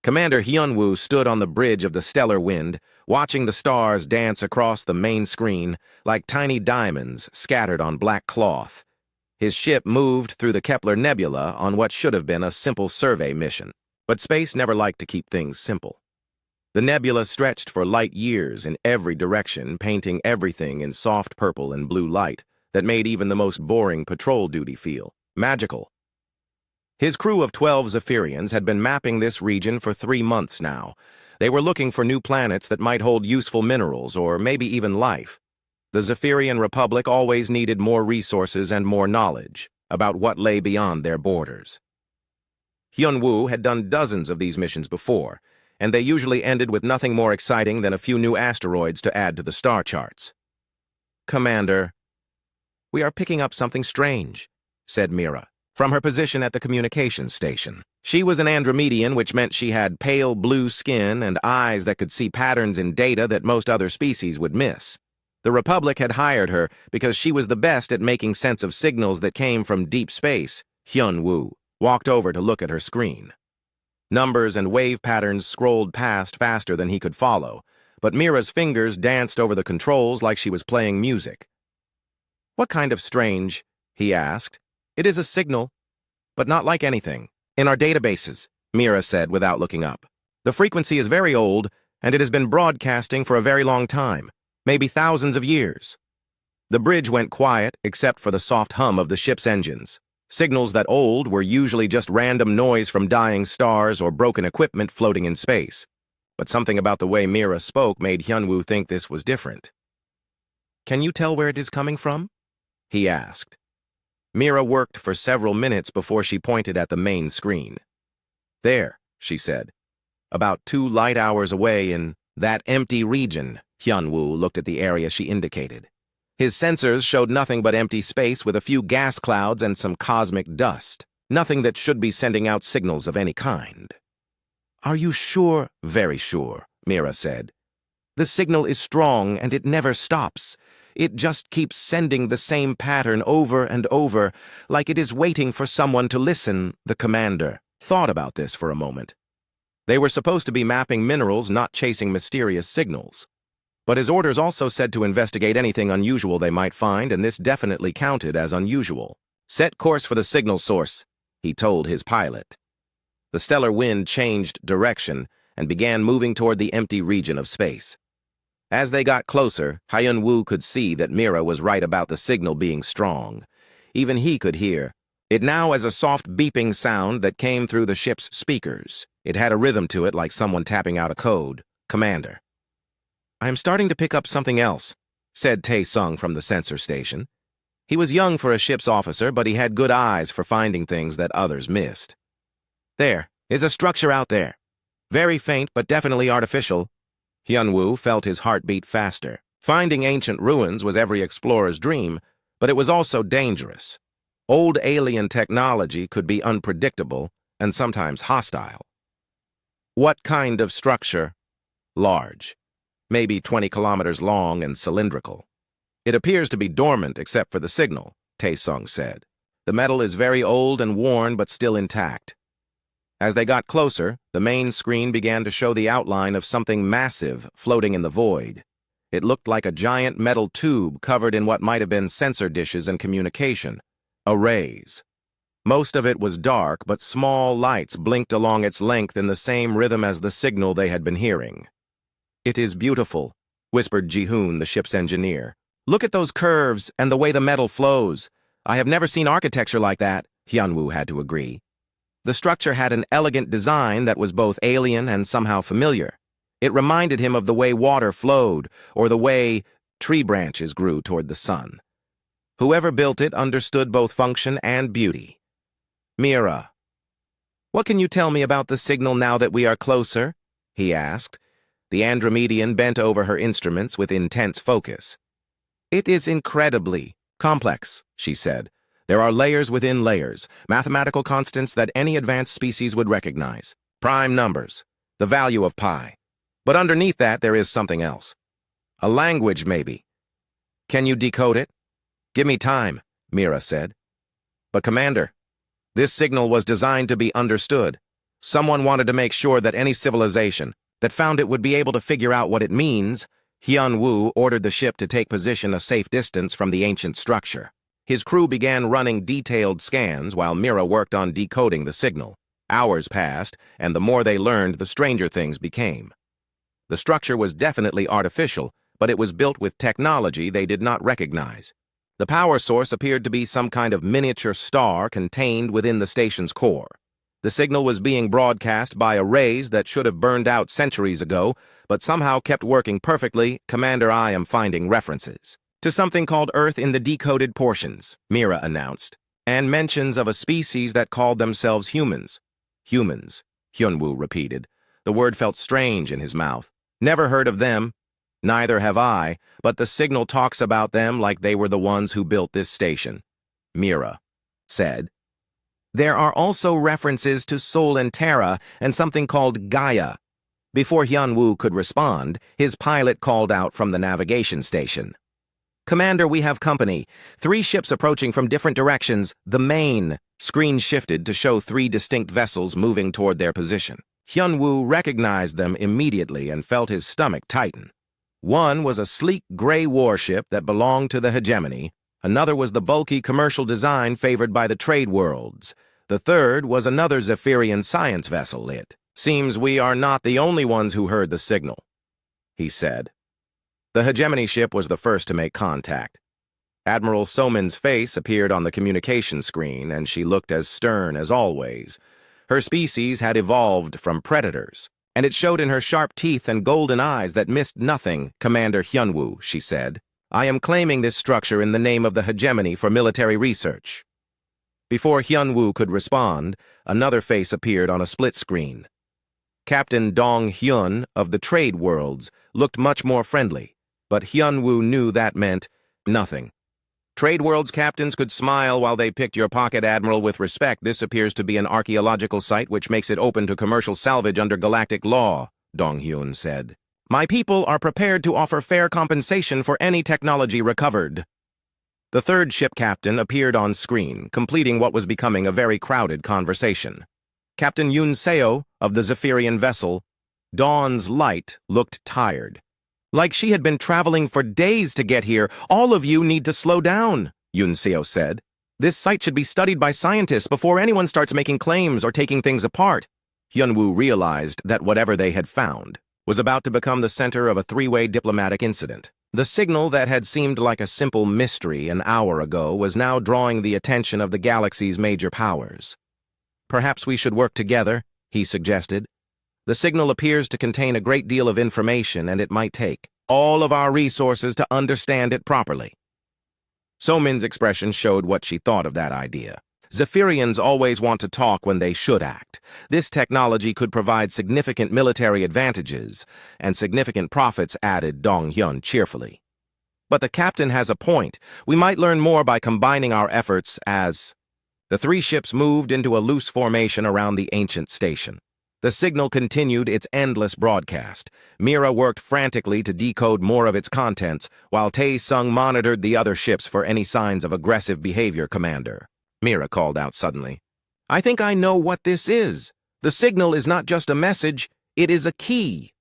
Commander Hyunwoo stood on the bridge of the stellar wind, watching the stars dance across the main screen like tiny diamonds scattered on black cloth. His ship moved through the Kepler Nebula on what should have been a simple survey mission. But space never liked to keep things simple. The nebula stretched for light years in every direction, painting everything in soft purple and blue light that made even the most boring patrol duty feel magical. His crew of 12 Zephyrians had been mapping this region for 3 months now. They were looking for new planets that might hold useful minerals or maybe even life. The Zephyrian Republic always needed more resources and more knowledge about what lay beyond their borders. Hyunwoo had done dozens of these missions before, and they usually ended with nothing more exciting than a few new asteroids to add to the star charts. "Commander, we are picking up something strange," said Mira, from her position at the communications station. She was an Andromedian, which meant she had pale blue skin and eyes that could see patterns in data that most other species would miss. The Republic had hired her because she was the best at making sense of signals that came from deep space. Hyunwoo walked over to look at her screen. Numbers and wave patterns scrolled past faster than he could follow, but Mira's fingers danced over the controls like she was playing music. "What kind of strange?" he asked. "It is a signal, but not like anything in our databases," Mira said without looking up. "The frequency is very old, and it has been broadcasting for a very long time, maybe thousands of years." The bridge went quiet except for the soft hum of the ship's engines. Signals that old were usually just random noise from dying stars or broken equipment floating in space. But something about the way Mira spoke made Hyunwoo think this was different. "Can you tell where it is coming from?" he asked. Mira worked for several minutes before she pointed at the main screen. "There," she said. "About 2 light hours away in that empty region." Hyunwoo looked at the area she indicated. His sensors showed nothing but empty space with a few gas clouds and some cosmic dust. Nothing that should be sending out signals of any kind. "Are you sure?" "Very sure," Mira said. "The signal is strong and it never stops. It just keeps sending the same pattern over and over, like it is waiting for someone to listen." The commander thought about this for a moment. They were supposed to be mapping minerals, not chasing mysterious signals. But his orders also said to investigate anything unusual they might find, and this definitely counted as unusual. "Set course for the signal source," he told his pilot. The stellar wind changed direction and began moving toward the empty region of space. As they got closer, Hyunwoo could see that Mira was right about the signal being strong. Even he could hear it now as a soft beeping sound that came through the ship's speakers. It had a rhythm to it like someone tapping out a code. "Commander, I am starting to pick up something else," said Tae-sung from the sensor station. He was young for a ship's officer, but he had good eyes for finding things that others missed. "There is a structure out there. Very faint, but definitely artificial." Hyunwoo felt his heart beat faster. Finding ancient ruins was every explorer's dream, but it was also dangerous. Old alien technology could be unpredictable and sometimes hostile. "What kind of structure?" "Large. Maybe 20 kilometers long and cylindrical. It appears to be dormant except for the signal," Tae-sung said. "The metal is very old and worn but still intact." As they got closer, the main screen began to show the outline of something massive floating in the void. It looked like a giant metal tube covered in what might have been sensor dishes and communication arrays. Most of it was dark, but small lights blinked along its length in the same rhythm as the signal they had been hearing. "It is beautiful," whispered Ji-hoon, the ship's engineer. "Look at those curves and the way the metal flows. I have never seen architecture like that," Hyunwoo had to agree. The structure had an elegant design that was both alien and somehow familiar. It reminded him of the way water flowed or the way tree branches grew toward the sun. Whoever built it understood both function and beauty. "Mira, what can you tell me about the signal now that we are closer?" he asked. The Andromedian bent over her instruments with intense focus. "It is incredibly complex," she said. "There are layers within layers, mathematical constants that any advanced species would recognize. Prime numbers, the value of pi. But underneath that, there is something else. A language, maybe. Can you decode it?" "Give me time," Mira said. "But Commander, this signal was designed to be understood. Someone wanted to make sure that any civilization that found it would be able to figure out what it means. Hyun-woo ordered the ship to take position a safe distance from the ancient structure. His crew began running detailed scans while Mira worked on decoding the signal. Hours passed, and the more they learned, the stranger things became. The structure was definitely artificial, but it was built with technology they did not recognize. The power source appeared to be some kind of miniature star contained within the station's core. The signal was being broadcast by arrays that should have burned out centuries ago, but somehow kept working perfectly. Commander, I am finding references to something called Earth in the decoded portions, Mira announced, and mentions of a species that called themselves humans. Humans, Hyun-woo repeated. The word felt strange in his mouth. Never heard of them. Neither have I, but the signal talks about them like they were the ones who built this station, Mira said. There are also references to Sol and Terra and something called Gaia. Before Hyun-woo could respond, his pilot called out from the navigation station. Commander, we have company. 3 ships approaching from different directions. The main screen shifted to show 3 distinct vessels moving toward their position. Hyun-woo recognized them immediately and felt his stomach tighten. One was a sleek gray warship that belonged to the hegemony. Another was the bulky commercial design favored by the trade worlds. The third was another Zephyrian science vessel. It seems we are not the only ones who heard the signal, he said. The hegemony ship was the first to make contact. Admiral Somin's face appeared on the communication screen, and she looked as stern as always. Her species had evolved from predators, and it showed in her sharp teeth and golden eyes that missed nothing. Commander Hyun-woo, she said, I am claiming this structure in the name of the hegemony for military research. Before Hyun-woo could respond, another face appeared on a split screen. Captain Dong-hyun of the trade worlds looked much more friendly, but Hyun-woo knew that meant nothing. Trade worlds captains could smile while they picked your pocket, Admiral, with respect. This appears to be an archaeological site which makes it open to commercial salvage under galactic law, Dong-hyun said. My people are prepared to offer fair compensation for any technology recovered. The third ship captain appeared on screen, completing what was becoming a very crowded conversation. Captain Yoon Seo of the Zephyrian vessel, Dawn's Light, looked tired. Like she had been traveling for days to get here. All of you need to slow down, Yoon Seo said. This site should be studied by scientists before anyone starts making claims or taking things apart. Hyun-woo realized that whatever they had found was about to become the center of a 3-way diplomatic incident. The signal that had seemed like a simple mystery an hour ago was now drawing the attention of the galaxy's major powers. Perhaps we should work together, he suggested. The signal appears to contain a great deal of information, and it might take all of our resources to understand it properly. So-min's expression showed what she thought of that idea. Zephyrians always want to talk when they should act. This technology could provide significant military advantages, and significant profits, added Dong-hyun cheerfully. But the captain has a point. We might learn more by combining our efforts as... The 3 ships moved into a loose formation around the ancient station. The signal continued its endless broadcast. Mira worked frantically to decode more of its contents, while Tae-sung monitored the other ships for any signs of aggressive behavior. Commander, Mira called out suddenly. I think I know what this is. The signal is not just a message, it is a key.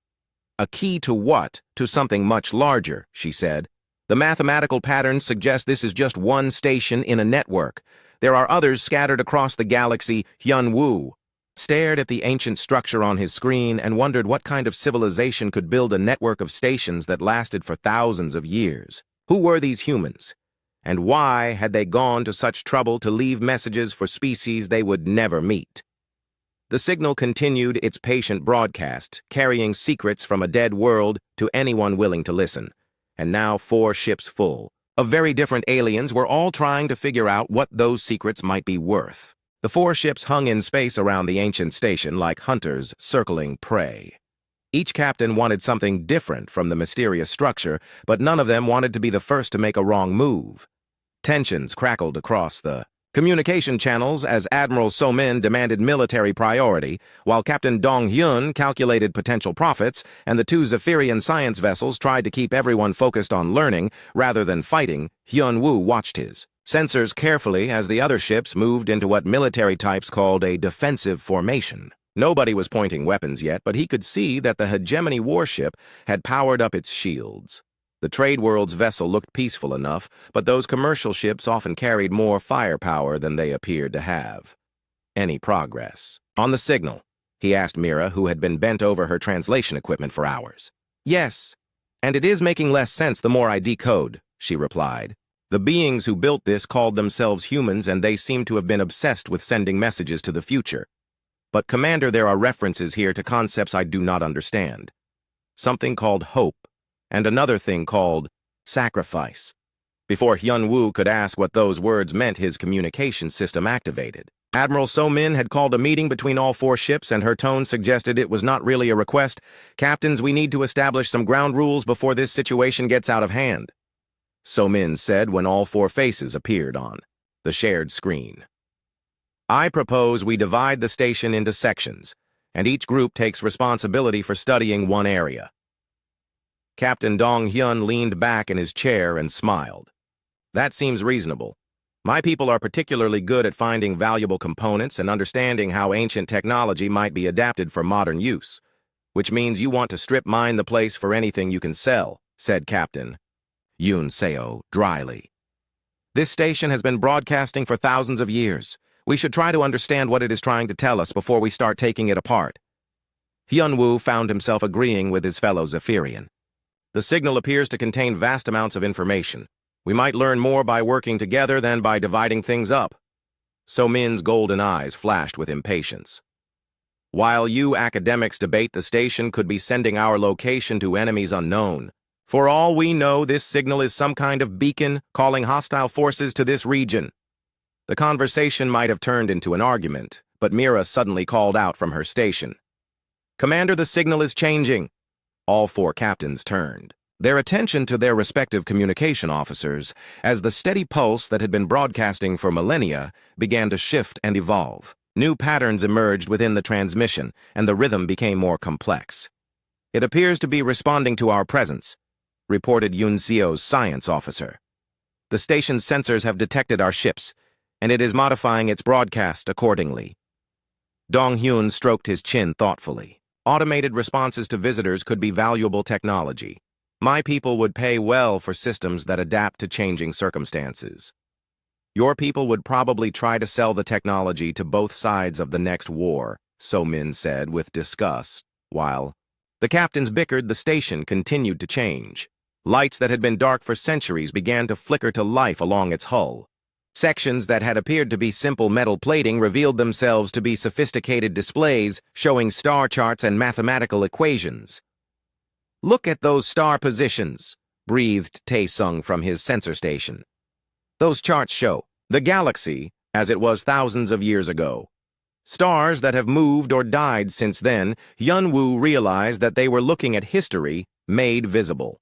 A key to what? To something much larger, she said. The mathematical patterns suggest this is just one station in a network. There are others scattered across the galaxy. Hyun-woo stared at the ancient structure on his screen and wondered what kind of civilization could build a network of stations that lasted for thousands of years. Who were these humans? And why had they gone to such trouble to leave messages for species they would never meet? The signal continued its patient broadcast, carrying secrets from a dead world to anyone willing to listen. And now 4 ships full of very different aliens were all trying to figure out what those secrets might be worth. The 4 ships hung in space around the ancient station like hunters circling prey. Each captain wanted something different from the mysterious structure, but none of them wanted to be the first to make a wrong move. Tensions crackled across the communication channels as Admiral So-min demanded military priority, while Captain Dong-hyun calculated potential profits, and the 2 Zephyrian science vessels tried to keep everyone focused on learning rather than fighting. Hyun-woo watched his sensors carefully as the other ships moved into what military types called a defensive formation. Nobody was pointing weapons yet, but he could see that the hegemony warship had powered up its shields. The trade world's vessel looked peaceful enough, but those commercial ships often carried more firepower than they appeared to have. Any progress? On the signal, he asked Mira, who had been bent over her translation equipment for hours. Yes, and it is making less sense the more I decode, she replied. The beings who built this called themselves humans, and they seem to have been obsessed with sending messages to the future. But, Commander, there are references here to concepts I do not understand. Something called hope, and another thing called sacrifice. Before Hyun-woo could ask what those words meant, his communication system activated. Admiral So-min had called a meeting between all 4 ships, and her tone suggested it was not really a request. Captains, we need to establish some ground rules before this situation gets out of hand, So-min said when all 4 faces appeared on the shared screen. I propose we divide the station into sections, and each group takes responsibility for studying one area. Captain Dong-hyun leaned back in his chair and smiled. That seems reasonable. My people are particularly good at finding valuable components and understanding how ancient technology might be adapted for modern use, which means you want to strip mine the place for anything you can sell, said Captain Yoon Seo dryly. This station has been broadcasting for thousands of years. We should try to understand what it is trying to tell us before we start taking it apart. Hyun-woo found himself agreeing with his fellow Zephyrian. The signal appears to contain vast amounts of information. We might learn more by working together than by dividing things up. So-min's golden eyes flashed with impatience. While you academics debate, the station could be sending our location to enemies unknown. For all we know, this signal is some kind of beacon calling hostile forces to this region. The conversation might have turned into an argument, but Mira suddenly called out from her station. Commander, the signal is changing. All 4 captains turned, their attention to their respective communication officers, as the steady pulse that had been broadcasting for millennia began to shift and evolve. New patterns emerged within the transmission, and the rhythm became more complex. It appears to be responding to our presence, reported Yoon Seo's science officer. The station's sensors have detected our ships, and it is modifying its broadcast accordingly. Dong-hyun stroked his chin thoughtfully. Automated responses to visitors could be valuable technology. My people would pay well for systems that adapt to changing circumstances. Your people would probably try to sell the technology to both sides of the next war, So-min said with disgust. While the captains bickered, the station continued to change. Lights that had been dark for centuries began to flicker to life along its hull. Sections that had appeared to be simple metal plating revealed themselves to be sophisticated displays showing star charts and mathematical equations. Look at those star positions, breathed Tae-sung from his sensor station. Those charts show the galaxy as it was thousands of years ago. Stars that have moved or died since then. Hyun-woo realized that they were looking at history made visible.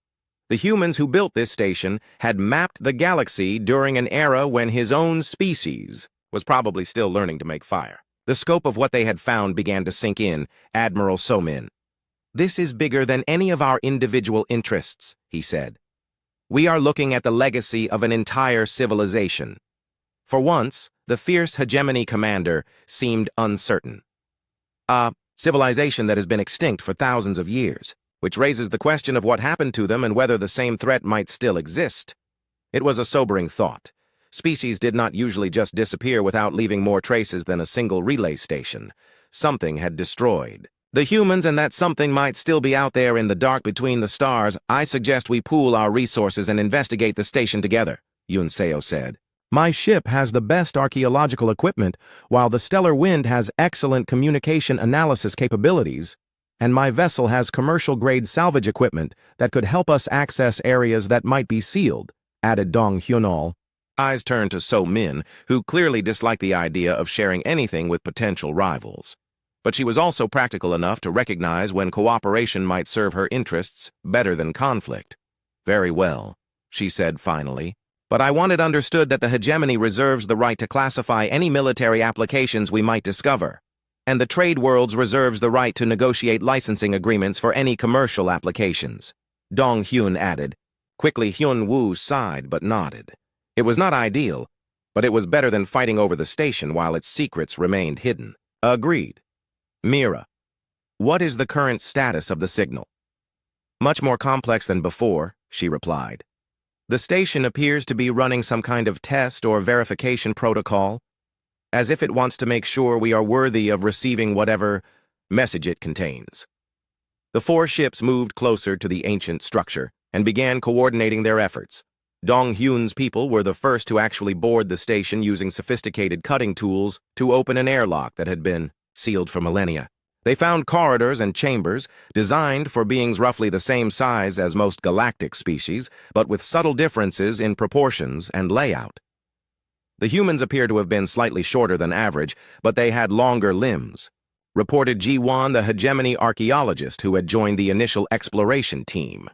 The humans who built this station had mapped the galaxy during an era when his own species was probably still learning to make fire. The scope of what they had found began to sink in, Admiral So-min. This is bigger than any of our individual interests, he said. We are looking at the legacy of an entire civilization. For once, the fierce hegemony commander seemed uncertain. A civilization that has been extinct for thousands of years, which raises the question of what happened to them and whether the same threat might still exist. It was a sobering thought. Species did not usually just disappear without leaving more traces than a single relay station. Something had destroyed the humans, and that something might still be out there in the dark between the stars. I suggest we pool our resources and investigate the station together, Yoon Seo said. My ship has the best archaeological equipment, while the Stellar Wind has excellent communication analysis capabilities, and my vessel has commercial-grade salvage equipment that could help us access areas that might be sealed, added Dong-hyunol. Eyes turned to So-min, who clearly disliked the idea of sharing anything with potential rivals. But she was also practical enough to recognize when cooperation might serve her interests better than conflict. Very well, she said finally. But I want it understood that the hegemony reserves the right to classify any military applications we might discover, and the trade worlds reserves the right to negotiate licensing agreements for any commercial applications. Dong-hyun added. Quickly, Hyun-woo sighed but nodded. It was not ideal, but it was better than fighting over the station while its secrets remained hidden. Agreed. Mira, what is the current status of the signal? Much more complex than before, she replied. The station appears to be running some kind of test or verification protocol, as if it wants to make sure we are worthy of receiving whatever message it contains. The four ships moved closer to the ancient structure and began coordinating their efforts. Dong Hyun's people were the first to actually board the station using sophisticated cutting tools to open an airlock that had been sealed for millennia. They found corridors and chambers designed for beings roughly the same size as most galactic species, but with subtle differences in proportions and layout. The humans appear to have been slightly shorter than average, but they had longer limbs, reported Ji-Wan, the hegemony archaeologist who had joined the initial exploration team.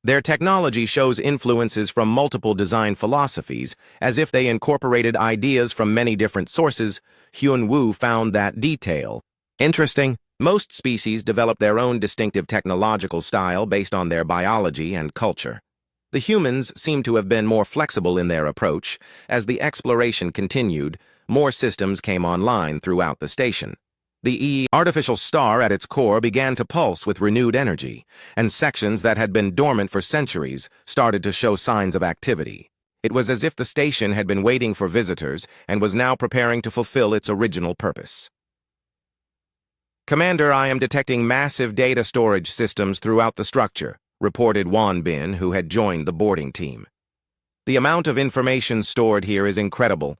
Their technology shows influences from multiple design philosophies, as if they incorporated ideas from many different sources. Hyun-woo found that detail interesting. Most species develop their own distinctive technological style based on their biology and culture. The humans seem to have been more flexible in their approach. As the exploration continued, more systems came online throughout the station. The artificial star at its core began to pulse with renewed energy, and sections that had been dormant for centuries started to show signs of activity. It was as if the station had been waiting for visitors and was now preparing to fulfill its original purpose. Commander, I am detecting massive data storage systems throughout the structure, reported Won Bin, who had joined the boarding team. The amount of information stored here is incredible.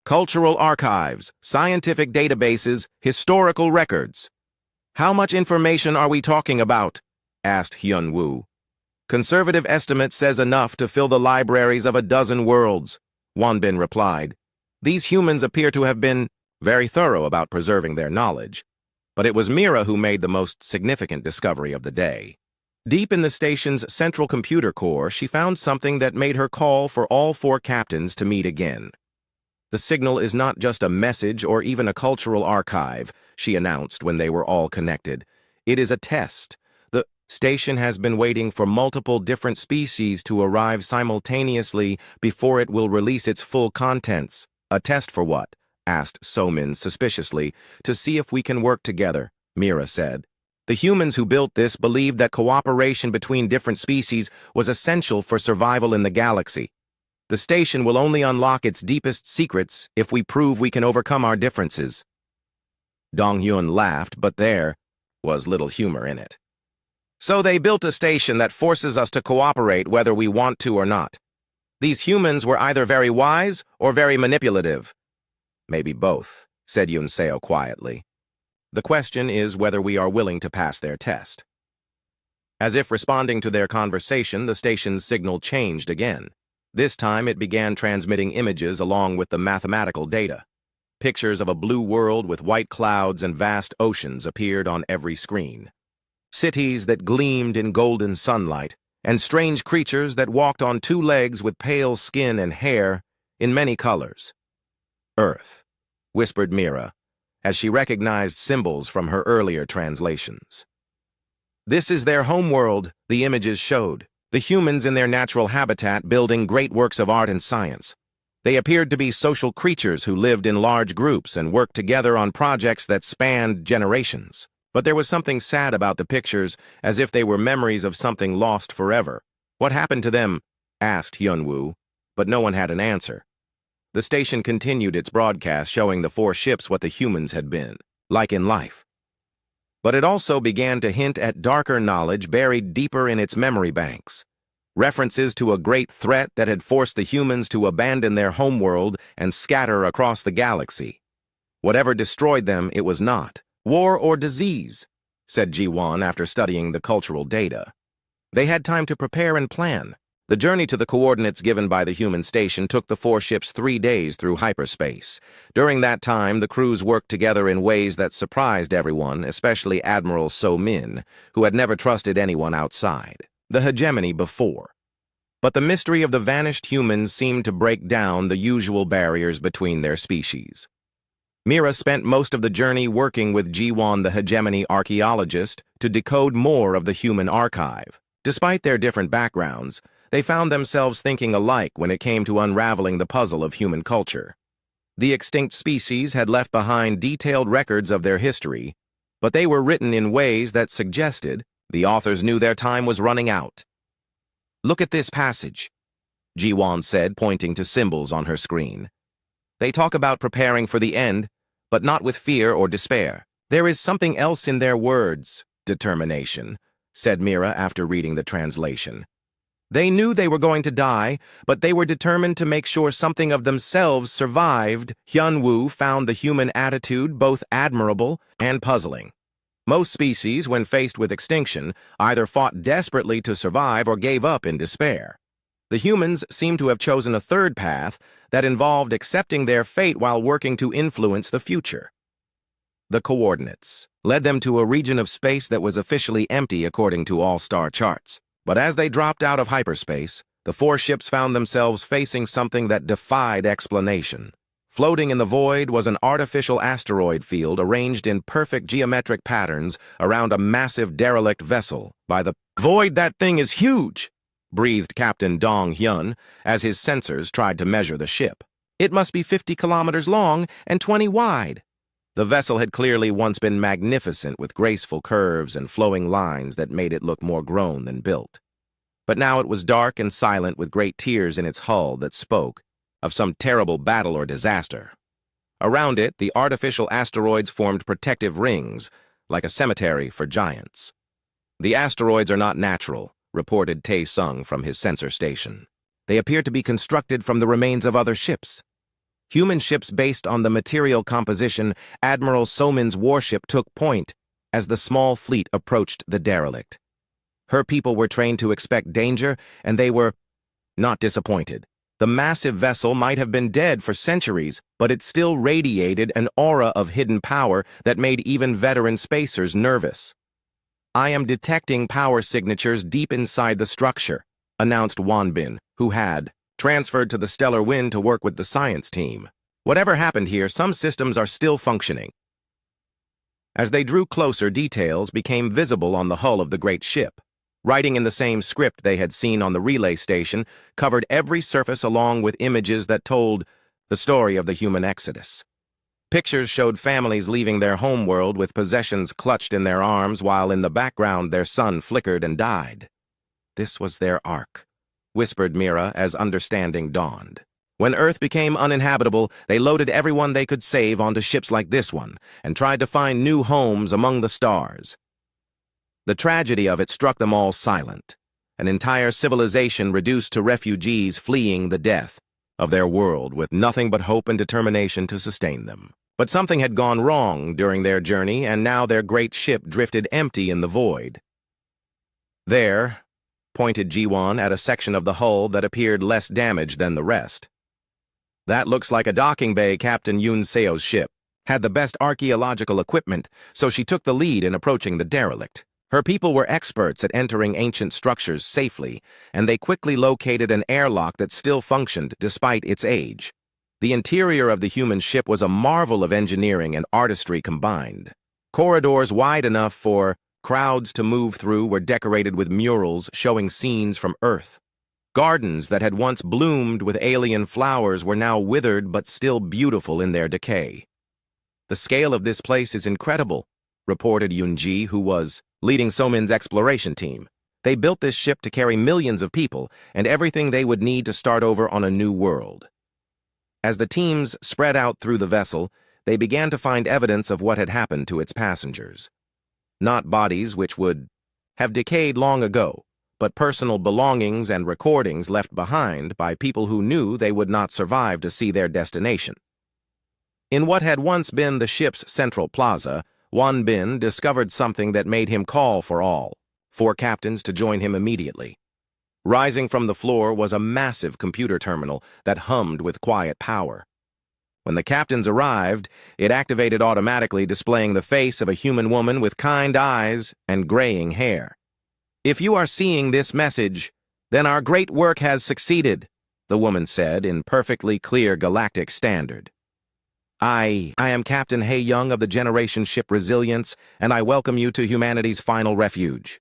Cultural archives, scientific databases, historical records. How much information are we talking about? Asked Hyun-woo. Conservative estimate says enough to fill the libraries of a dozen worlds, Won Bin replied. These humans appear to have been very thorough about preserving their knowledge. But it was Mira who made the most significant discovery of the day. Deep in the station's central computer core, she found something that made her call for all four captains to meet again. The signal is not just a message or even a cultural archive, she announced when they were all connected. It is a test. The station has been waiting for multiple different species to arrive simultaneously before it will release its full contents. A test for what? Asked So-min suspiciously. To see if we can work together, Mira said. The humans who built this believed that cooperation between different species was essential for survival in the galaxy. The station will only unlock its deepest secrets if we prove we can overcome our differences. Dong-hyun laughed, but there was little humor in it. So they built a station that forces us to cooperate whether we want to or not. These humans were either very wise or very manipulative. Maybe both, said Yoon-seo quietly. The question is whether we are willing to pass their test. As if responding to their conversation, the station's signal changed again. This time it began transmitting images along with the mathematical data. Pictures of a blue world with white clouds and vast oceans appeared on every screen. Cities that gleamed in golden sunlight, and strange creatures that walked on two legs with pale skin and hair in many colors. Earth, whispered Mira, as she recognized symbols from her earlier translations. This is their homeworld, the images showed. The humans in their natural habitat building great works of art and science. They appeared to be social creatures who lived in large groups and worked together on projects that spanned generations. But there was something sad about the pictures, as if they were memories of something lost forever. What happened to them? Asked Hyun-woo, but no one had an answer. The station continued its broadcast showing the four ships what the humans had been, like in life. But it also began to hint at darker knowledge buried deeper in its memory banks. References to a great threat that had forced the humans to abandon their homeworld and scatter across the galaxy. Whatever destroyed them, it was not war or disease, said Ji-Won after studying the cultural data. They had time to prepare and plan. The journey to the coordinates given by the human station took the four ships 3 days through hyperspace. During that time, the crews worked together in ways that surprised everyone, especially Admiral So-min, who had never trusted anyone outside the hegemony before. But the mystery of the vanished humans seemed to break down the usual barriers between their species. Mira spent most of the journey working with Ji-Won, the hegemony archaeologist, to decode more of the human archive. Despite their different backgrounds, they found themselves thinking alike when it came to unraveling the puzzle of human culture. The extinct species had left behind detailed records of their history, but they were written in ways that suggested the authors knew their time was running out. "Look at this passage," Ji-won said, pointing to symbols on her screen. "They talk about preparing for the end, but not with fear or despair. There is something else in their words, determination," said Mira after reading the translation. "They knew they were going to die, but they were determined to make sure something of themselves survived." Hyun-woo found the human attitude both admirable and puzzling. Most species, when faced with extinction, either fought desperately to survive or gave up in despair. The humans seem to have chosen a third path that involved accepting their fate while working to influence the future. The coordinates led them to a region of space that was officially empty according to all-star charts. But as they dropped out of hyperspace, the four ships found themselves facing something that defied explanation. Floating in the void was an artificial asteroid field arranged in perfect geometric patterns around a massive derelict vessel. "By the void, that thing is huge!" breathed Captain Dong-hyun as his sensors tried to measure the ship. "It must be 50 kilometers long and 20 wide." The vessel had clearly once been magnificent with graceful curves and flowing lines that made it look more grown than built. But now it was dark and silent with great tears in its hull that spoke of some terrible battle or disaster. Around it, the artificial asteroids formed protective rings, like a cemetery for giants. "The asteroids are not natural," reported Tae-sung from his sensor station. "They appear to be constructed from the remains of other ships. Human ships based on the material composition. Admiral Somin's warship took point as the small fleet approached the derelict. Her people were trained to expect danger, and they were not disappointed. The massive vessel might have been dead for centuries, but it still radiated an aura of hidden power that made even veteran spacers nervous. "I am detecting power signatures deep inside the structure," announced Wonbin, who had transferred to the stellar wind to work with the science team. "Whatever happened here, some systems are still functioning." As they drew closer, details became visible on the hull of the great ship. Writing in the same script they had seen on the relay station covered every surface along with images that told the story of the human exodus. Pictures showed families leaving their homeworld with possessions clutched in their arms while in the background their sun flickered and died. "This was their ark," whispered Mira as understanding dawned. "When Earth became uninhabitable, they loaded everyone they could save onto ships like this one and tried to find new homes among the stars. The tragedy of it struck them all silent, an entire civilization reduced to refugees fleeing the death of their world with nothing but hope and determination to sustain them. But something had gone wrong during their journey, and now their great ship drifted empty in the void. There," pointed Ji-won at a section of the hull that appeared less damaged than the rest. "That looks like a docking bay. Captain Yoon Seo's ship had the best archaeological equipment, so she took the lead in approaching the derelict. Her people were experts at entering ancient structures safely, and they quickly located an airlock that still functioned despite its age. The interior of the human ship was a marvel of engineering and artistry combined. Corridors wide enough for crowds to move through were decorated with murals showing scenes from Earth. Gardens that had once bloomed with alien flowers were now withered but still beautiful in their decay. "The scale of this place is incredible," reported Yoon-ji, who was leading Somin's exploration team. "They built this ship to carry millions of people and everything they would need to start over on a new world." As the teams spread out through the vessel, they began to find evidence of what had happened to its passengers. Not bodies which would have decayed long ago, but personal belongings and recordings left behind by people who knew they would not survive to see their destination. In what had once been the ship's central plaza, Wonbin discovered something that made him call for all 4 captains to join him immediately. Rising from the floor was a massive computer terminal that hummed with quiet power. When the captains arrived, it activated automatically, displaying the face of a human woman with kind eyes and graying hair. "If you are seeing this message, then our great work has succeeded," the woman said in perfectly clear galactic standard. I am Captain Hae-young of the Generation Ship Resilience, and I welcome you to humanity's final refuge."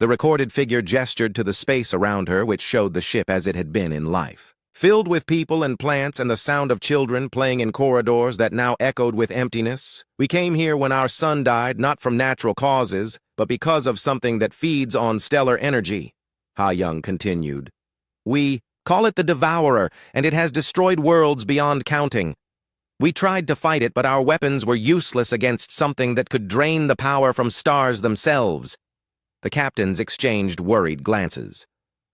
The recorded figure gestured to the space around her, which showed the ship as it had been in life. Filled with people and plants and the sound of children playing in corridors that now echoed with emptiness, we came here when our sun died, not from natural causes, but because of something that feeds on stellar energy, Ha Young continued. We call it the Devourer, and it has destroyed worlds beyond counting. We tried to fight it, but our weapons were useless against something that could drain the power from stars themselves. The captains exchanged worried glances.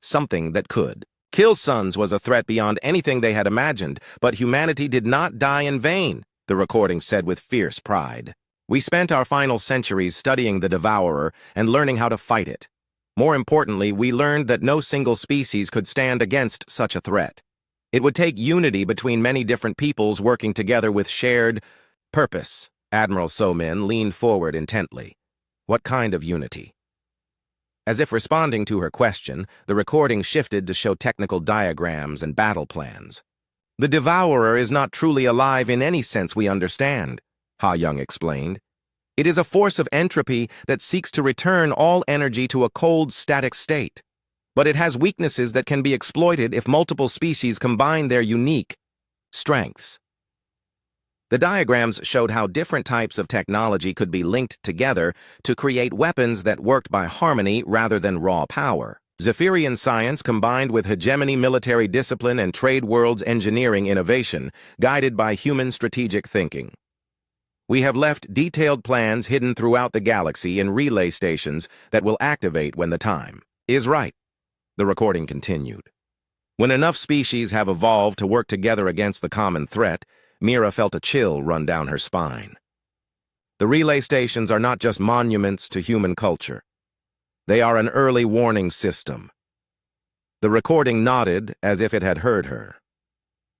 Something that could. Kill suns was a threat beyond anything they had imagined, but humanity did not die in vain, the recording said with fierce pride. We spent our final centuries studying the Devourer and learning how to fight it. More importantly, we learned that no single species could stand against such a threat. It would take unity between many different peoples working together with shared purpose. Admiral Somin leaned forward intently. What kind of unity? As if responding to her question, the recording shifted to show technical diagrams and battle plans. The Devourer is not truly alive in any sense we understand, Ha Young explained. It is a force of entropy that seeks to return all energy to a cold, static state. But it has weaknesses that can be exploited if multiple species combine their unique strengths. The diagrams showed how different types of technology could be linked together to create weapons that worked by harmony rather than raw power. Zephyrian science combined with hegemony military discipline and trade worlds engineering innovation, guided by human strategic thinking. We have left detailed plans hidden throughout the galaxy in relay stations that will activate when the time is right. The recording continued. When enough species have evolved to work together against the common threat, Mira felt a chill run down her spine. The relay stations are not just monuments to human culture. They are an early warning system. The recording nodded as if it had heard her.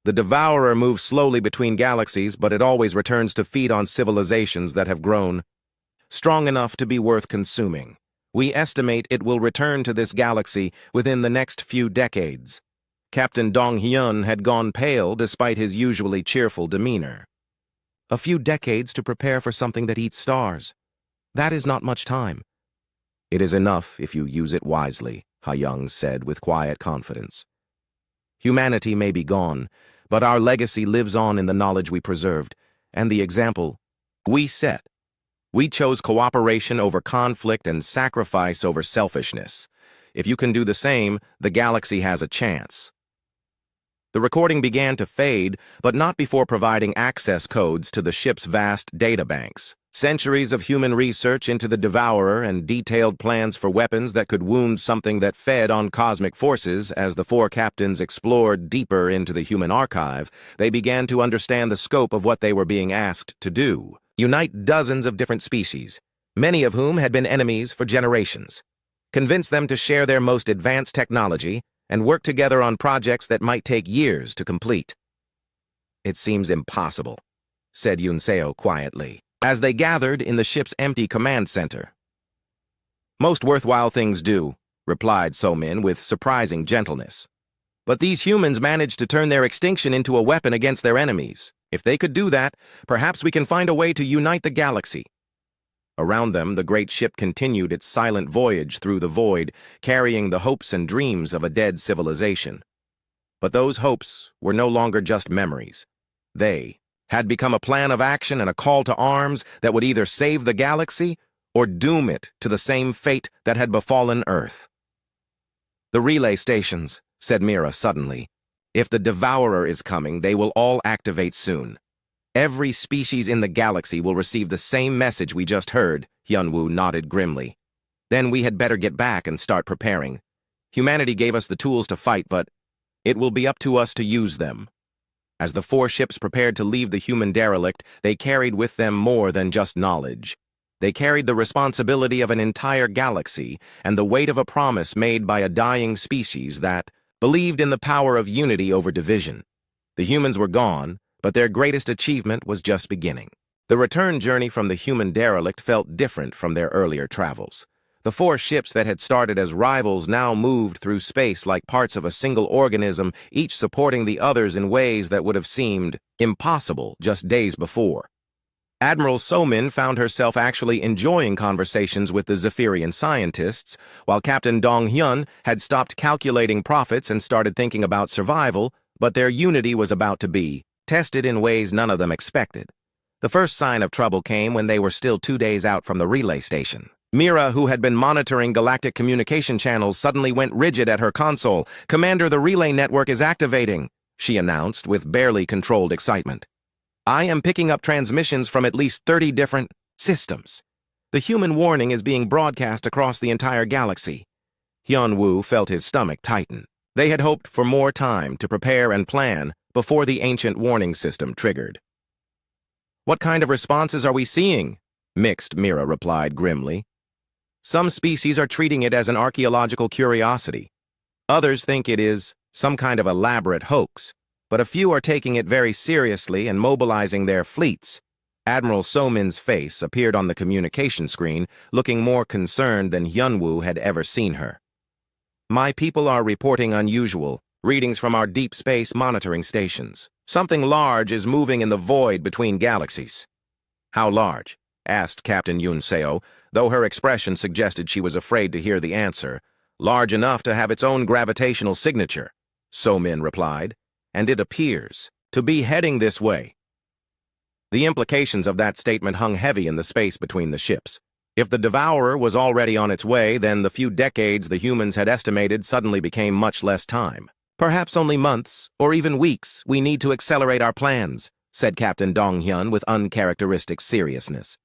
The Devourer moves slowly between galaxies, but it always returns to feed on civilizations that have grown strong enough to be worth consuming. We estimate it will return to this galaxy within the next few decades. Captain Dong Hyun had gone pale despite his usually cheerful demeanor. A few decades to prepare for something that eats stars. That is not much time. It is enough if you use it wisely, Ha Young said with quiet confidence. Humanity may be gone, but our legacy lives on in the knowledge we preserved, and the example we set. We chose cooperation over conflict and sacrifice over selfishness. If you can do the same, the galaxy has a chance. The recording began to fade, but not before providing access codes to the ship's vast databanks. Centuries of human research into the Devourer and detailed plans for weapons that could wound something that fed on cosmic forces. As the four captains explored deeper into the human archive, they began to understand the scope of what they were being asked to do. Unite dozens of different species, many of whom had been enemies for generations. Convince them to share their most advanced technology and work together on projects that might take years to complete. It seems impossible, said Yunseo quietly, as they gathered in the ship's empty command center. Most worthwhile things do, replied Somin with surprising gentleness. But these humans managed to turn their extinction into a weapon against their enemies. If they could do that, perhaps we can find a way to unite the galaxy. Around them, the great ship continued its silent voyage through the void, carrying the hopes and dreams of a dead civilization. But those hopes were no longer just memories. They had become a plan of action and a call to arms that would either save the galaxy or doom it to the same fate that had befallen Earth. The relay stations, said Mira suddenly. If the Devourer is coming, they will all activate soon. Every species in the galaxy will receive the same message we just heard, Hyunwoo nodded grimly. Then we had better get back and start preparing. Humanity gave us the tools to fight, but it will be up to us to use them. As the four ships prepared to leave the human derelict, they carried with them more than just knowledge. They carried the responsibility of an entire galaxy and the weight of a promise made by a dying species that believed in the power of unity over division. The humans were gone, but their greatest achievement was just beginning. The return journey from the human derelict felt different from their earlier travels. The four ships that had started as rivals now moved through space like parts of a single organism, each supporting the others in ways that would have seemed impossible just days before. Admiral Somin found herself actually enjoying conversations with the Zephyrian scientists, while Captain Dong Hyun had stopped calculating profits and started thinking about survival, But their unity was about to be tested in ways none of them expected. The first sign of trouble came when they were still 2 days out from the relay station. Mira, who had been monitoring galactic communication channels, suddenly went rigid at her console. "Commander, the relay network is activating," she announced with barely controlled excitement. "I am picking up transmissions from at least 30 different systems. The human warning is being broadcast across the entire galaxy." Hyun-woo felt his stomach tighten. They had hoped for more time to prepare and plan before the ancient warning system triggered. "What kind of responses are we seeing?" Mixed, Mira replied grimly. "Some species are treating it as an archaeological curiosity. Others think it is some kind of elaborate hoax, but a few are taking it very seriously and mobilizing their fleets." Admiral So-min's face appeared on the communication screen, looking more concerned than Hyun-woo had ever seen her. "My people are reporting unusual readings from our deep space monitoring stations. Something large is moving in the void between galaxies." "How large?" asked Captain Yoon Seo, though her expression suggested she was afraid to hear the answer. "Large enough to have its own gravitational signature," So-min replied, "and it appears to be heading this way." The implications of that statement hung heavy in the space between the ships. If the Devourer was already on its way, then the few decades the humans had estimated suddenly became much less time. "Perhaps only months, or even weeks. We need to accelerate our plans," said Captain Dong-hyun with uncharacteristic seriousness.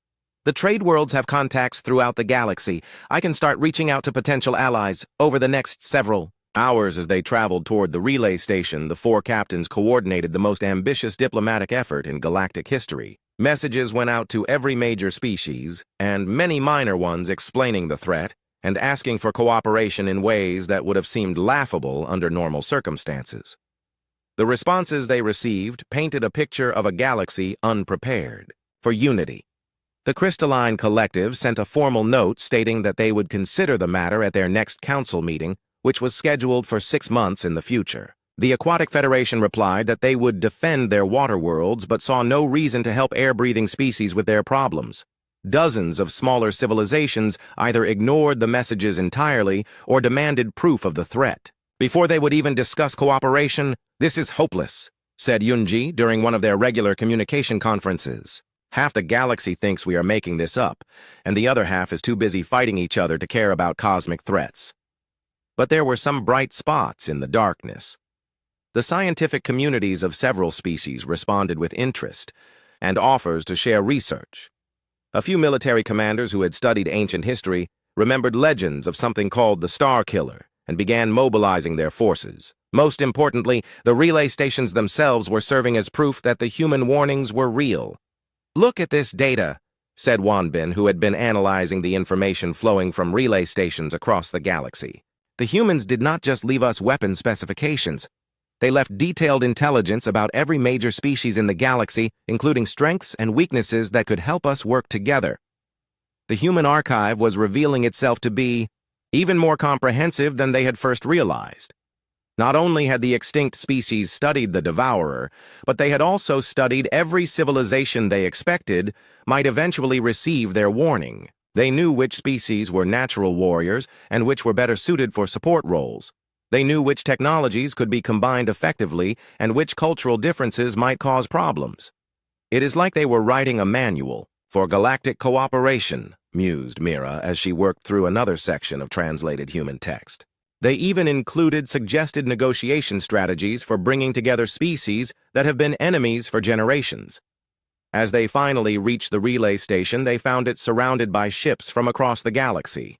"The trade worlds have contacts throughout the galaxy. I can start reaching out to potential allies over the next several hours." As they traveled toward the relay station, the 4 captains coordinated the most ambitious diplomatic effort in galactic history. Messages went out to every major species, and many minor ones explaining the threat and asking for cooperation in ways that would have seemed laughable under normal circumstances. The responses they received painted a picture of a galaxy unprepared for unity. The Crystalline Collective sent a formal note stating that they would consider the matter at their next council meeting, which was scheduled for 6 months in the future. The Aquatic Federation replied that they would defend their water worlds but saw no reason to help air-breathing species with their problems. Dozens of smaller civilizations either ignored the messages entirely or demanded proof of the threat. Before they would even discuss cooperation, "This is hopeless," said Yoonji during one of their regular communication conferences. "Half the galaxy thinks we are making this up, and the other half is too busy fighting each other to care about cosmic threats." But there were some bright spots in the darkness. The scientific communities of several species responded with interest and offers to share research. A few military commanders who had studied ancient history remembered legends of something called the Star Killer and began mobilizing their forces. Most importantly, the relay stations themselves were serving as proof that the human warnings were real. "Look at this data," said Wanbin, who had been analyzing the information flowing from relay stations across the galaxy. "The humans did not just leave us weapon specifications. They left detailed intelligence about every major species in the galaxy, including strengths and weaknesses that could help us work together." The human archive was revealing itself to be even more comprehensive than they had first realized. Not only had the extinct species studied the Devourer, but they had also studied every civilization they expected might eventually receive their warning. They knew which species were natural warriors and which were better suited for support roles. They knew which technologies could be combined effectively and which cultural differences might cause problems. "It is like they were writing a manual for galactic cooperation," mused Mira as she worked through another section of translated human text. They even included suggested negotiation strategies for bringing together species that have been enemies for generations. As they finally reached the relay station, they found it surrounded by ships from across the galaxy.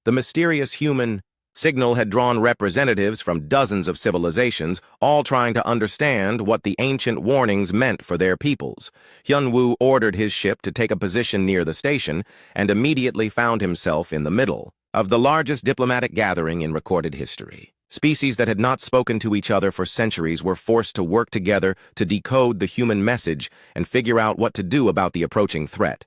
The mysterious human signal had drawn representatives from dozens of civilizations, all trying to understand what the ancient warnings meant for their peoples. Hyun-woo ordered his ship to take a position near the station and immediately found himself in the middle of the largest diplomatic gathering in recorded history. Species that had not spoken to each other for centuries were forced to work together to decode the human message and figure out what to do about the approaching threat.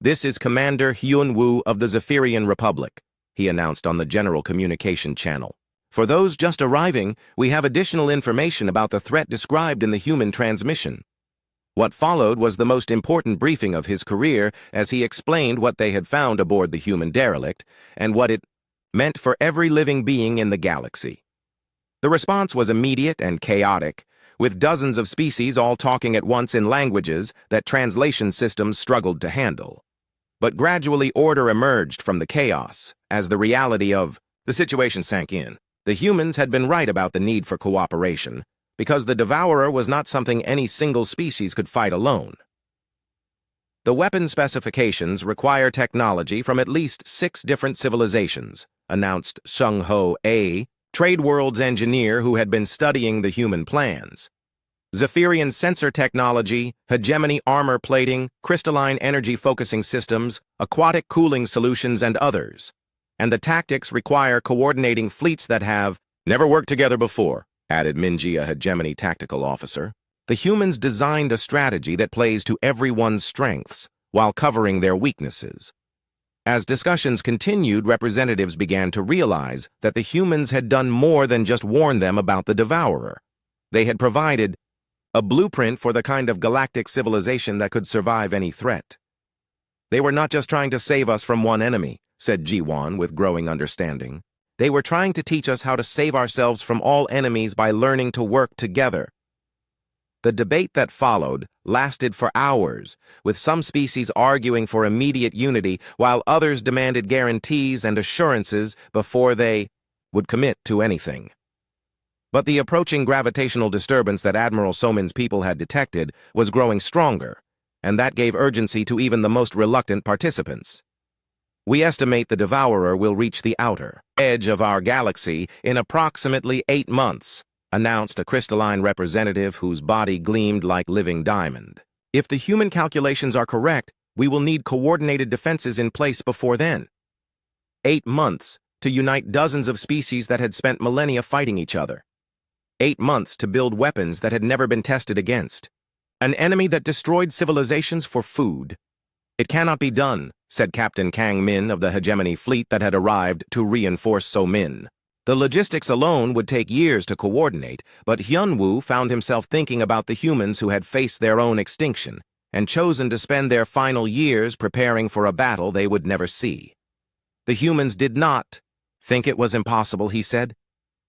"This is Commander Hyun-woo of the Zephyrian Republic," he announced on the general communication channel. "For those just arriving, we have additional information about the threat described in the human transmission." What followed was the most important briefing of his career as he explained what they had found aboard the human derelict and what it meant for every living being in the galaxy. The response was immediate and chaotic, with dozens of species all talking at once in languages that translation systems struggled to handle. But gradually order emerged from the chaos as the reality of the situation sank in. The humans had been right about the need for cooperation, because the Devourer was not something any single species could fight alone. The weapon specifications require technology from at least 6 different civilizations, announced Sung Ho A, Trade World's engineer who had been studying the human plans. Zephyrian sensor technology, hegemony armor plating, crystalline energy focusing systems, aquatic cooling solutions, and others. And the tactics require coordinating fleets that have never worked together before, added Minji, a hegemony tactical officer. The humans designed a strategy that plays to everyone's strengths while covering their weaknesses. As discussions continued, representatives began to realize that the humans had done more than just warn them about the Devourer. They had provided a blueprint for the kind of galactic civilization that could survive any threat. They were not just trying to save us from one enemy, said Jiwan with growing understanding. They were trying to teach us how to save ourselves from all enemies by learning to work together. The debate that followed lasted for hours, with some species arguing for immediate unity while others demanded guarantees and assurances before they would commit to anything. But the approaching gravitational disturbance that Admiral Somin's people had detected was growing stronger, and that gave urgency to even the most reluctant participants. We estimate the Devourer will reach the outer edge of our galaxy in approximately 8 months, announced a crystalline representative whose body gleamed like living diamond. If the human calculations are correct, we will need coordinated defenses in place before then. 8 months to unite dozens of species that had spent millennia fighting each other. 8 months to build weapons that had never been tested against. An enemy that destroyed civilizations for food. It cannot be done, said Captain Kang Min of the hegemony fleet that had arrived to reinforce So Min. The logistics alone would take years to coordinate, but Hyunwoo found himself thinking about the humans who had faced their own extinction and chosen to spend their final years preparing for a battle they would never see. The humans did not think it was impossible, he said.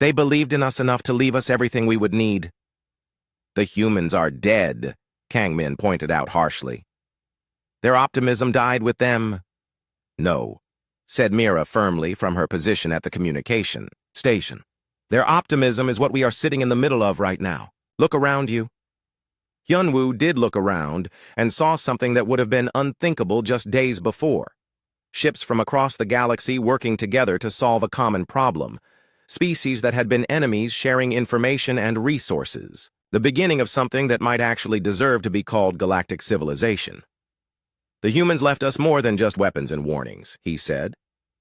They believed in us enough to leave us everything we would need. The humans are dead, Kang Min pointed out harshly. Their optimism died with them. No, said Mira firmly from her position at the communication station. Their optimism is what we are sitting in the middle of right now. Look around you. Hyunwoo did look around and saw something that would have been unthinkable just days before. Ships from across the galaxy working together to solve a common problem. Species that had been enemies sharing information and resources. The beginning of something that might actually deserve to be called galactic civilization. The humans left us more than just weapons and warnings, he said.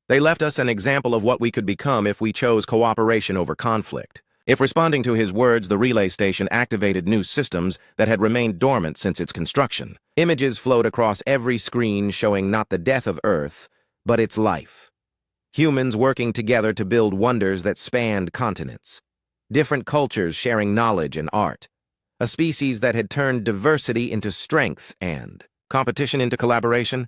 They left us an example of what we could become if we chose cooperation over conflict. If responding to his words, the relay station activated new systems that had remained dormant since its construction. Images flowed across every screen showing not the death of Earth, but its life. Humans working together to build wonders that spanned continents. Different cultures sharing knowledge and art. A species that had turned diversity into strength and competition into collaboration.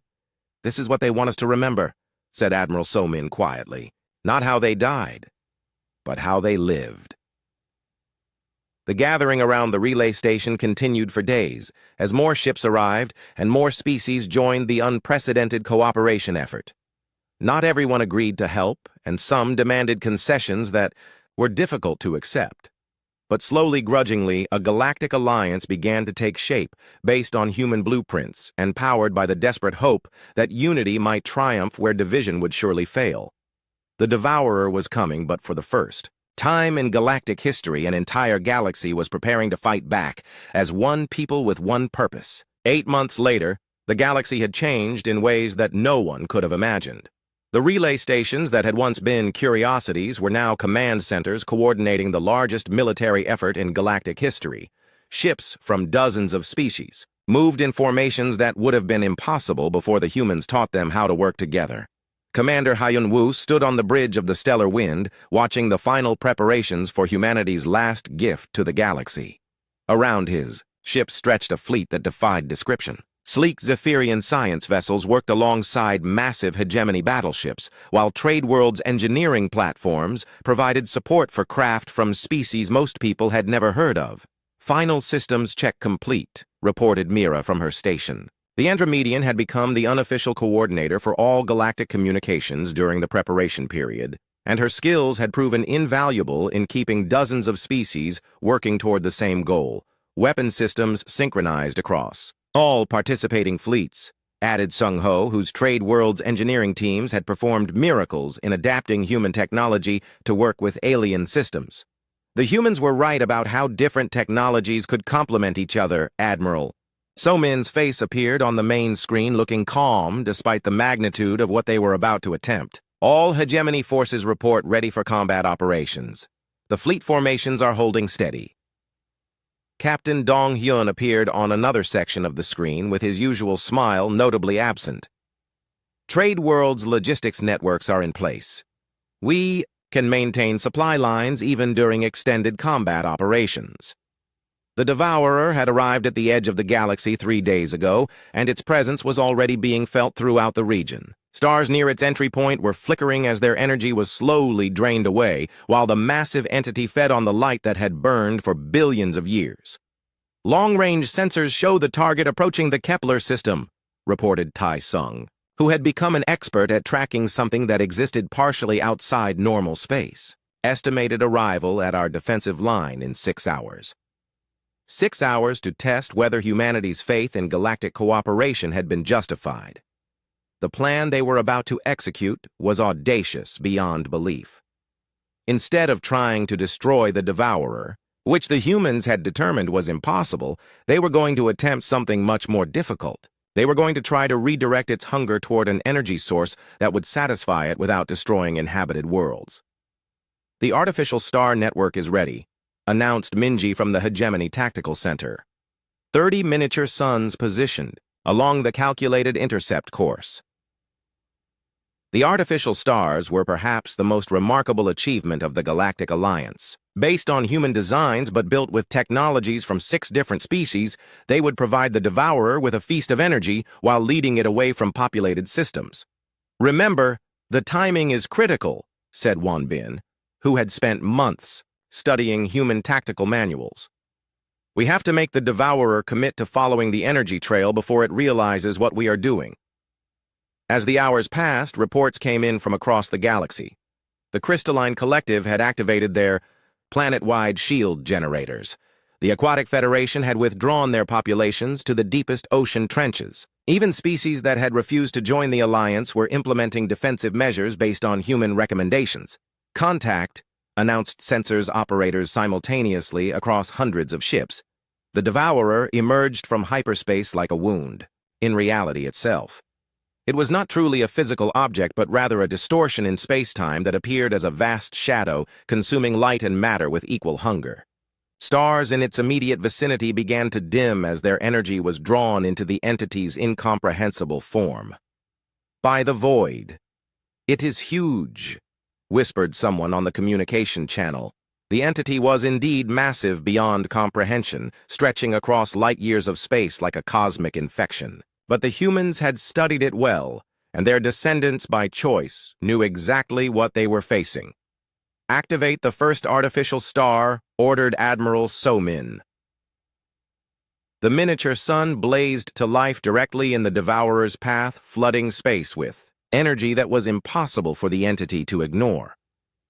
This is what they want us to remember, said Admiral Somin quietly. Not how they died, but how they lived. The gathering around the relay station continued for days, as more ships arrived and more species joined the unprecedented cooperation effort. Not everyone agreed to help, and some demanded concessions that were difficult to accept. But slowly, grudgingly, a galactic alliance began to take shape based on human blueprints and powered by the desperate hope that unity might triumph where division would surely fail. The Devourer was coming, but for the first time in galactic history, an entire galaxy was preparing to fight back as one people with one purpose. 8 months later, the galaxy had changed in ways that no one could have imagined. The relay stations that had once been curiosities were now command centers coordinating the largest military effort in galactic history. Ships from dozens of species moved in formations that would have been impossible before the humans taught them how to work together. Commander Hyunwoo stood on the bridge of the stellar wind, watching the final preparations for humanity's last gift to the galaxy. Around his ship stretched a fleet that defied description. Sleek Zephyrian science vessels worked alongside massive hegemony battleships, while Trade World's engineering platforms provided support for craft from species most people had never heard of. "Final systems check complete," reported Mira from her station. The Andromedian had become the unofficial coordinator for all galactic communications during the preparation period, and her skills had proven invaluable in keeping dozens of species working toward the same goal: weapon systems synchronized across all participating fleets, added Sung Ho, whose Trade World's engineering teams had performed miracles in adapting human technology to work with alien systems. "The humans were right about how different technologies could complement each other, Admiral." So-Min's face appeared on the main screen, looking calm despite the magnitude of what they were about to attempt. "All hegemony forces report ready for combat operations. The fleet formations are holding steady." Captain Dong Hyun appeared on another section of the screen with his usual smile notably absent. "Trade World's logistics networks are in place. We can maintain supply lines even during extended combat operations." The Devourer had arrived at the edge of the galaxy 3 days ago, and its presence was already being felt throughout the region. Stars near its entry point were flickering as their energy was slowly drained away, while the massive entity fed on the light that had burned for billions of years. "Long-range sensors show the target approaching the Kepler system," reported Tai Sung, who had become an expert at tracking something that existed partially outside normal space. "Estimated arrival at our defensive line in 6 hours. 6 hours to test whether humanity's faith in galactic cooperation had been justified." The plan they were about to execute was audacious beyond belief. Instead of trying to destroy the Devourer, which the humans had determined was impossible, they were going to attempt something much more difficult. They were going to try to redirect its hunger toward an energy source that would satisfy it without destroying inhabited worlds. "The artificial star network is ready," announced Minji from the Hegemony Tactical Center. 30 miniature suns positioned along the calculated intercept course. The artificial stars were perhaps the most remarkable achievement of the Galactic Alliance. Based on human designs but built with technologies from 6 different species, they would provide the Devourer with a feast of energy while leading it away from populated systems. "Remember, the timing is critical," said Wan Bin, who had spent months studying human tactical manuals. "We have to make the Devourer commit to following the energy trail before it realizes what we are doing." As the hours passed, reports came in from across the galaxy. The Crystalline Collective had activated their planet-wide shield generators. The Aquatic Federation had withdrawn their populations to the deepest ocean trenches. Even species that had refused to join the Alliance were implementing defensive measures based on human recommendations. "Contact," announced sensors operators simultaneously across hundreds of ships. The Devourer emerged from hyperspace like a wound, in reality itself. It was not truly a physical object, but rather a distortion in space-time that appeared as a vast shadow, consuming light and matter with equal hunger. Stars in its immediate vicinity began to dim as their energy was drawn into the entity's incomprehensible form. "By the void. It is huge," whispered someone on the communication channel. The entity was indeed massive beyond comprehension, stretching across light years of space like a cosmic infection. But the humans had studied it well, and their descendants by choice knew exactly what they were facing. "Activate the first artificial star," ordered Admiral So-Min. The miniature sun blazed to life directly in the Devourer's path, flooding space with energy that was impossible for the entity to ignore.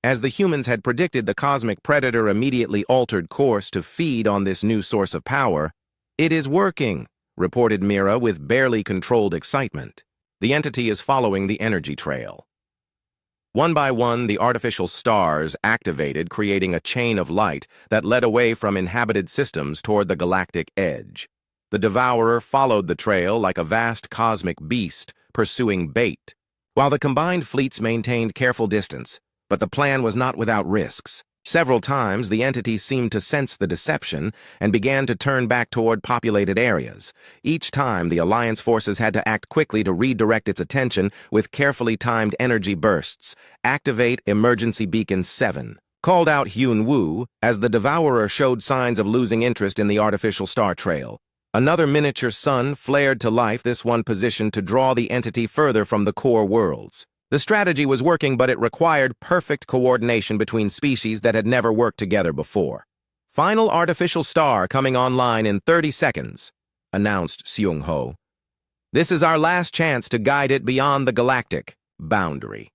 As the humans had predicted, the cosmic predator immediately altered course to feed on this new source of power. "It is working," reported Mira with barely controlled excitement. "The entity is following the energy trail." One by one, the artificial stars activated, creating a chain of light that led away from inhabited systems toward the galactic edge. The Devourer followed the trail like a vast cosmic beast, pursuing bait, while the combined fleets maintained careful distance. But the plan was not without risks. Several times, the entity seemed to sense the deception and began to turn back toward populated areas. Each time, the Alliance forces had to act quickly to redirect its attention with carefully timed energy bursts. "Activate Emergency Beacon 7, called out Hyun Woo as the Devourer showed signs of losing interest in the artificial star trail. Another miniature sun flared to life, this one positioned to draw the entity further from the core worlds. The strategy was working, but it required perfect coordination between species that had never worked together before. "Final artificial star coming online in 30 seconds, announced Seung-ho. "This is our last chance to guide it beyond the galactic boundary."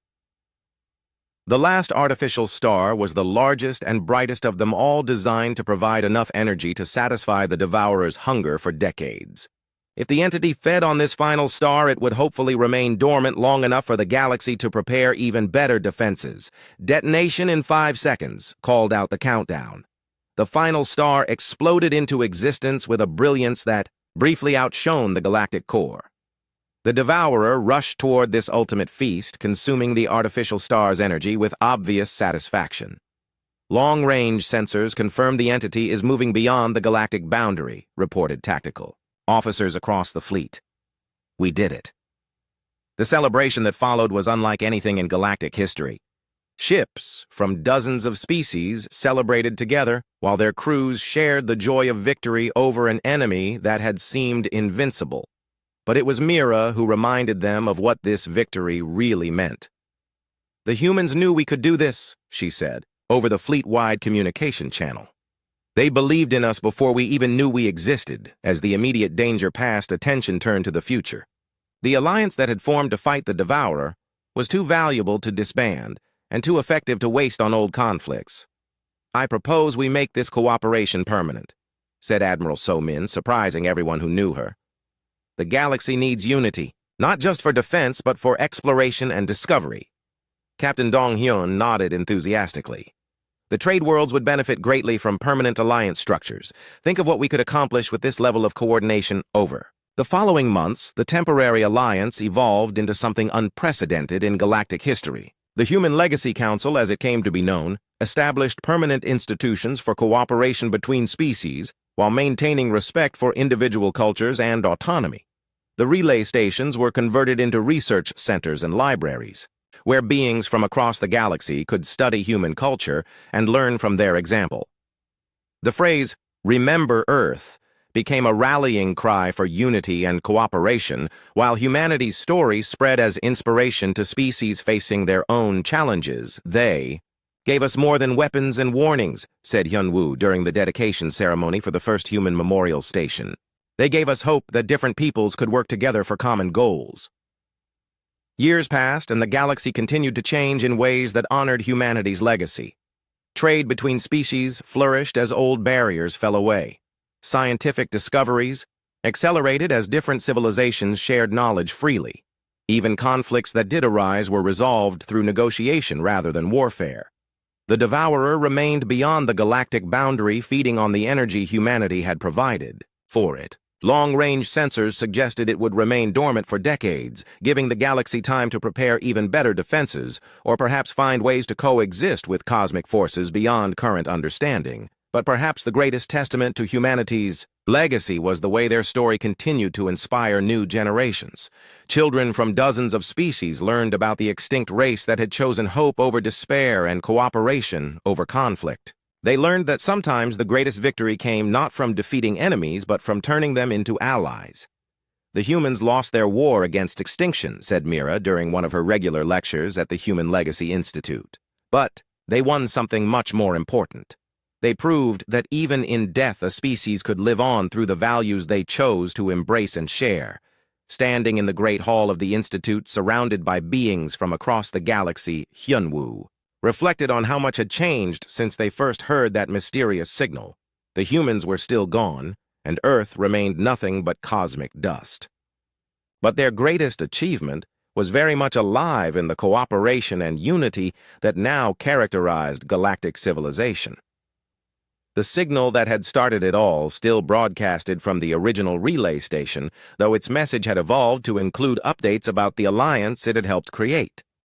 The last artificial star was the largest and brightest of them all, designed to provide enough energy to satisfy the Devourer's hunger for decades. If the entity fed on this final star, it would hopefully remain dormant long enough for the galaxy to prepare even better defenses. "Detonation in 5 seconds, called out the countdown. The final star exploded into existence with a brilliance that briefly outshone the galactic core. The Devourer rushed toward this ultimate feast, consuming the artificial star's energy with obvious satisfaction. "Long-range sensors confirm the entity is moving beyond the galactic boundary," reported tactical officers across the fleet. "We did it." The celebration that followed was unlike anything in galactic history. Ships from dozens of species celebrated together, while their crews shared the joy of victory over an enemy that had seemed invincible. But it was Mira who reminded them of what this victory really meant. "The humans knew we could do this," she said, over the fleet-wide communication channel. "They believed in us before we even knew we existed." As the immediate danger passed, attention turned to the future. The alliance that had formed to fight the Devourer was too valuable to disband and too effective to waste on old conflicts. "I propose we make this cooperation permanent," said Admiral So-min, surprising everyone who knew her. "The galaxy needs unity, not just for defense, but for exploration and discovery." Captain Dong-hyun nodded enthusiastically. "The trade worlds would benefit greatly from permanent alliance structures. Think of what we could accomplish with this level of coordination over." The following months, the temporary alliance evolved into something unprecedented in galactic history. The Human Legacy Council, as it came to be known, established permanent institutions for cooperation between species while maintaining respect for individual cultures and autonomy. The relay stations were converted into research centers and libraries, where beings from across the galaxy could study human culture and learn from their example. The phrase, "Remember Earth," became a rallying cry for unity and cooperation, while humanity's story spread as inspiration to species facing their own challenges. "They gave us more than weapons and warnings," said Hyun-woo during the dedication ceremony for the first human memorial station. "They gave us hope that different peoples could work together for common goals." Years passed, and the galaxy continued to change in ways that honored humanity's legacy. Trade between species flourished as old barriers fell away. Scientific discoveries accelerated as different civilizations shared knowledge freely. Even conflicts that did arise were resolved through negotiation rather than warfare. The Devourer remained beyond the galactic boundary, feeding on the energy humanity had provided for it. Long-range sensors suggested it would remain dormant for decades, giving the galaxy time to prepare even better defenses, or perhaps find ways to coexist with cosmic forces beyond current understanding. But perhaps the greatest testament to humanity's legacy was the way their story continued to inspire new generations. Children from dozens of species learned about the extinct race that had chosen hope over despair and cooperation over conflict. They learned that sometimes the greatest victory came not from defeating enemies, but from turning them into allies. "The humans lost their war against extinction," said Mira during one of her regular lectures at the Human Legacy Institute. "But they won something much more important. They proved that even in death a species could live on through the values they chose to embrace and share." Standing in the Great Hall of the Institute, surrounded by beings from across the galaxy, Hyun-woo reflected on how much had changed since they first heard that mysterious signal. The humans were still gone, and Earth remained nothing but cosmic dust. But their greatest achievement was very much alive in the cooperation and unity that now characterized galactic civilization. The signal that had started it all still broadcasted from the original relay station, though its message had evolved to include updates about the alliance it had helped create.